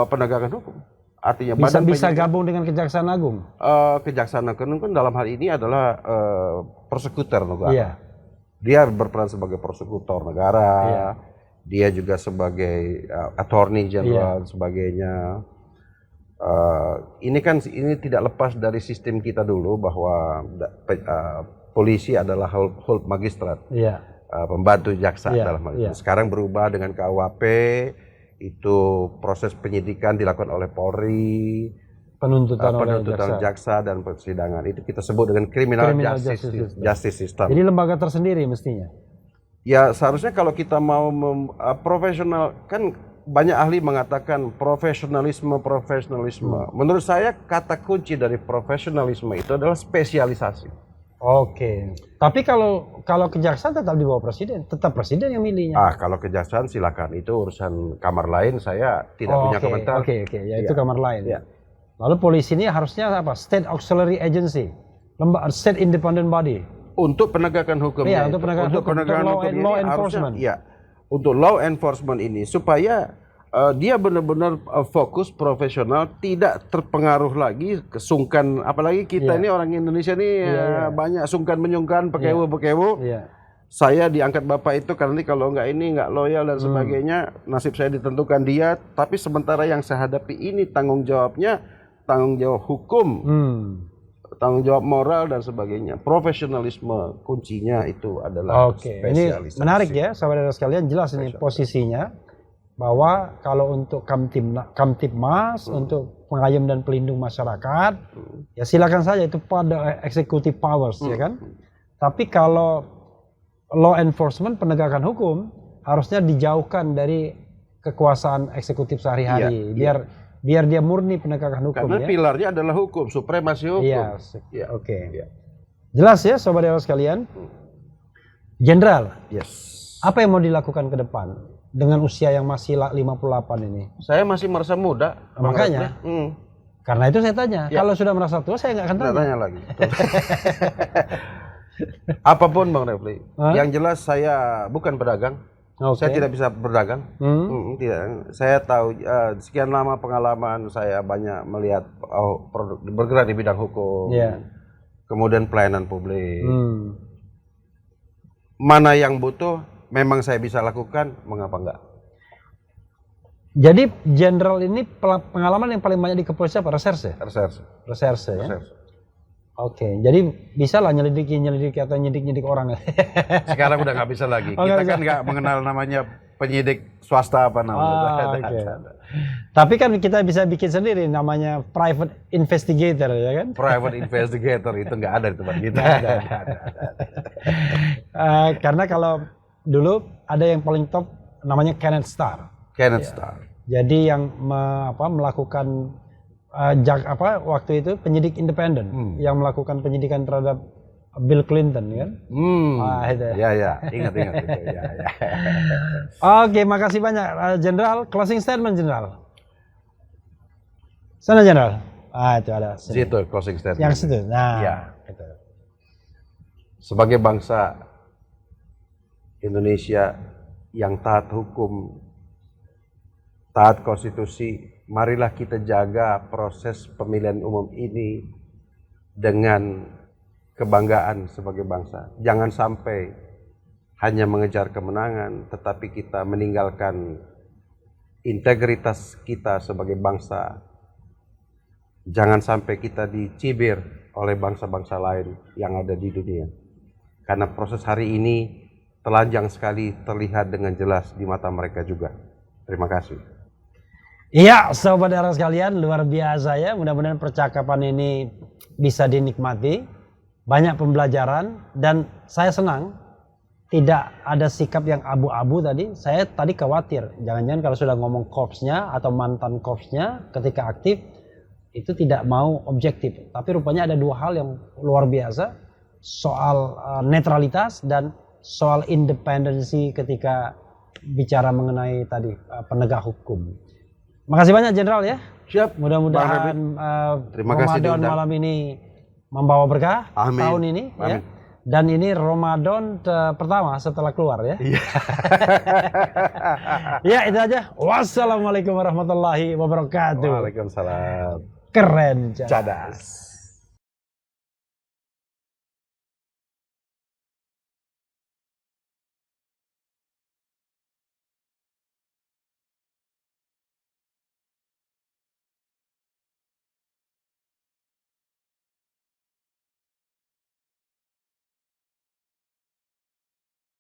Speaker 1: penegakan hukum. Artinya
Speaker 2: Bisa
Speaker 1: badan
Speaker 2: bisa
Speaker 1: penyidik,
Speaker 2: gabung dengan Kejaksaan Agung.
Speaker 1: Kejaksaan Agung kan dalam hal ini adalah persekutor negara.
Speaker 2: Iya.
Speaker 1: Dia berperan sebagai persekutor negara.
Speaker 2: Iya.
Speaker 1: Dia juga sebagai attorney general dan sebagainya. Ini tidak lepas dari sistem kita dulu bahwa polisi adalah hold magistrat,
Speaker 2: Iya.
Speaker 1: pembantu jaksa
Speaker 2: Iya,
Speaker 1: dalam hal itu.
Speaker 2: iya.
Speaker 1: Sekarang berubah dengan KUHP, itu proses penyidikan dilakukan oleh Polri,
Speaker 2: Penuntutan oleh
Speaker 1: penuntutan
Speaker 2: jaksa.
Speaker 1: jaksa dan persidangan. Itu kita sebut dengan criminal
Speaker 2: Criminal
Speaker 1: justice system.
Speaker 2: Jadi lembaga tersendiri mestinya.
Speaker 1: Ya seharusnya kalau kita mau profesional, kan banyak ahli mengatakan profesionalisme. Menurut saya kata kunci dari profesionalisme itu adalah spesialisasi.
Speaker 2: Oke. Tapi kalau kejaksaan tetap di bawah presiden, tetap presiden yang milihnya.
Speaker 1: Kalau kejaksaan silakan, itu urusan kamar lain, saya tidak punya komentar.
Speaker 2: Oke, ya itu
Speaker 1: Ya.
Speaker 2: kamar lain.
Speaker 1: Ya.
Speaker 2: Lalu polisi ini harusnya apa? State Auxiliary Agency, lembaga state independent body.
Speaker 1: Untuk penegakan hukum.
Speaker 2: Iya, untuk penegakan hukum,
Speaker 1: penegakan
Speaker 2: untuk
Speaker 1: hukum ini
Speaker 2: law
Speaker 1: harusnya,
Speaker 2: enforcement.
Speaker 1: ya, untuk law enforcement ini supaya dia benar-benar fokus profesional, tidak terpengaruh lagi kesungkan, apalagi kita
Speaker 2: Iya.
Speaker 1: ini orang Indonesia ini banyak sungkan-menyungkan, pekewo-pekewo.
Speaker 2: Iya.
Speaker 1: Saya diangkat bapak itu karena kalau nggak loyal dan sebagainya, nasib saya ditentukan dia. Tapi sementara yang saya hadapi ini tanggung jawab hukum, tanggung jawab moral dan sebagainya. Profesionalisme kuncinya itu adalah
Speaker 2: Oke, ini
Speaker 1: spesialisasi.
Speaker 2: menarik ya, saudara sekalian, jelas ini posisinya bahwa kalau untuk Kamtibmas, untuk pengayom dan pelindung masyarakat, ya silakan saja itu pada executive powers, ya kan. Tapi kalau law enforcement, penegakan hukum, harusnya dijauhkan dari kekuasaan eksekutif sehari-hari, biar dia murni penegakan hukum.
Speaker 1: Karena
Speaker 2: Ya.
Speaker 1: pilarnya adalah hukum, supremasi hukum.
Speaker 2: Iya,
Speaker 1: Ya.
Speaker 2: oke.
Speaker 1: Ya.
Speaker 2: Jelas ya, saudara sekalian. Jenderal,
Speaker 1: Yes.
Speaker 2: apa yang mau dilakukan ke depan dengan usia yang masih 58 ini?
Speaker 1: Saya masih merasa muda. Bang
Speaker 2: Makanya.
Speaker 1: Refli.
Speaker 2: Karena itu saya tanya, kalau sudah merasa tua saya nggak akan
Speaker 1: Nggak
Speaker 2: tanya.
Speaker 1: tanya lagi. Apapun Bang Refli. Yang jelas saya bukan pedagang.
Speaker 2: Oke.
Speaker 1: Saya tidak bisa berdagang. Tidak. Saya tahu sekian lama pengalaman saya banyak melihat bergerak di bidang hukum.
Speaker 2: Iya.
Speaker 1: Kemudian pelayanan publik. Mana yang butuh memang saya bisa lakukan, mengapa enggak?
Speaker 2: Jadi jenderal ini pengalaman yang paling banyak di kepolisian apa? Reserse?
Speaker 1: Reserse.
Speaker 2: Reserse ya?
Speaker 1: Reserse.
Speaker 2: Oke, jadi bisa lah nyelidiki atau nyidik orang.
Speaker 1: Sekarang udah nggak bisa lagi.
Speaker 2: Oh,
Speaker 1: Kita
Speaker 2: nggak
Speaker 1: kan nggak mengenal namanya penyidik swasta apa namanya.
Speaker 2: Oke. Tapi kan kita bisa bikin sendiri namanya private investigator ya kan?
Speaker 1: Private investigator itu nggak ada di tempat kita.
Speaker 2: Karena kalau dulu ada yang paling top namanya Kenneth Starr.
Speaker 1: Kenneth Starr.
Speaker 2: Jadi yang melakukan waktu itu penyidik independen yang melakukan penyidikan terhadap Bill Clinton kan? Itu.
Speaker 1: Ya, ingat itu. Ya.
Speaker 2: Oke, makasih banyak Jenderal. Closing statement Jenderal. Sana Jenderal. Itu ada. Sini.
Speaker 1: Situ closing statement.
Speaker 2: Yang situ. Nah.
Speaker 1: Ya.
Speaker 2: Itu.
Speaker 1: Sebagai bangsa Indonesia yang taat hukum, taat konstitusi. Marilah kita jaga proses pemilihan umum ini dengan kebanggaan sebagai bangsa. Jangan sampai hanya mengejar kemenangan, tetapi kita meninggalkan integritas kita sebagai bangsa. Jangan sampai kita dicibir oleh bangsa-bangsa lain yang ada di dunia. Karena proses hari ini telanjang sekali terlihat dengan jelas di mata mereka juga. Terima kasih.
Speaker 2: Iya, sobat era sekalian, luar biasa ya. Mudah-mudahan percakapan ini bisa dinikmati, banyak pembelajaran, dan saya senang tidak ada sikap yang abu-abu tadi. Saya tadi khawatir, jangan-jangan kalau sudah ngomong korpsnya atau mantan korpsnya ketika aktif itu tidak mau objektif. Tapi rupanya ada dua hal yang luar biasa, soal netralitas dan soal independensi ketika bicara mengenai tadi penegak hukum. Makasih banyak Jenderal ya.
Speaker 1: Siap.
Speaker 2: Mudah-mudahan
Speaker 1: Terima kasih
Speaker 2: Ramadan
Speaker 1: diundang.
Speaker 2: malam ini membawa berkah.
Speaker 1: Amin.
Speaker 2: Tahun ini ya.
Speaker 1: Amin.
Speaker 2: Dan ini Ramadan pertama setelah keluar ya.
Speaker 1: Iya.
Speaker 2: Ya itu aja. Wassalamualaikum warahmatullahi wabarakatuh.
Speaker 1: Waalaikumsalam.
Speaker 2: Keren.
Speaker 1: Cadas.